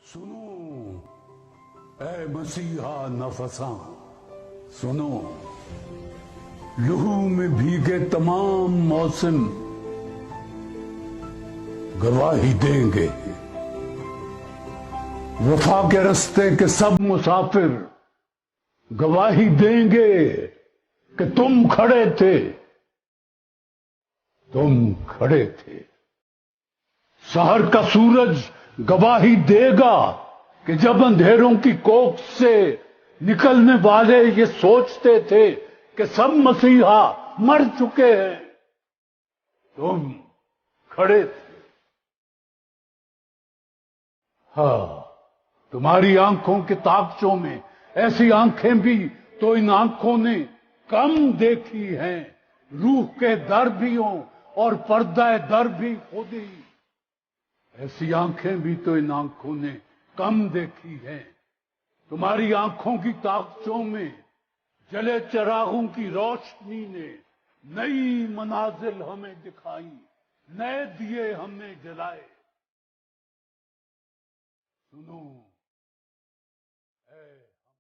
سنو اے مسیحا نفساں، سنو لہو میں بھیگے تمام موسم گواہی دیں گے، وفا کے رستے کے سب مسافر گواہی دیں گے کہ تم کھڑے تھے، تم کھڑے تھے۔ سحر کا سورج گواہی دے گا کہ جب اندھیروں کی کوکھ سے نکلنے والے یہ سوچتے تھے کہ سب مسیحا مر چکے ہیں، تم کھڑے تھے۔ ہاں، تمہاری آنکھوں کے تاکچوں میں ایسی آنکھیں بھی تو ان آنکھوں نے کم دیکھی ہیں، روح کے در بھی ہوں اور پردہ در بھی خود ہی، ایسی آنکھیں بھی تو ان آنکھوں نے کم دیکھی ہیں۔ تمہاری آنکھوں کی تاکچوں میں جلے چراغوں کی روشنی نے نئی منازل ہمیں دکھائی، نئے دیے ہم نے جلائے۔ سنو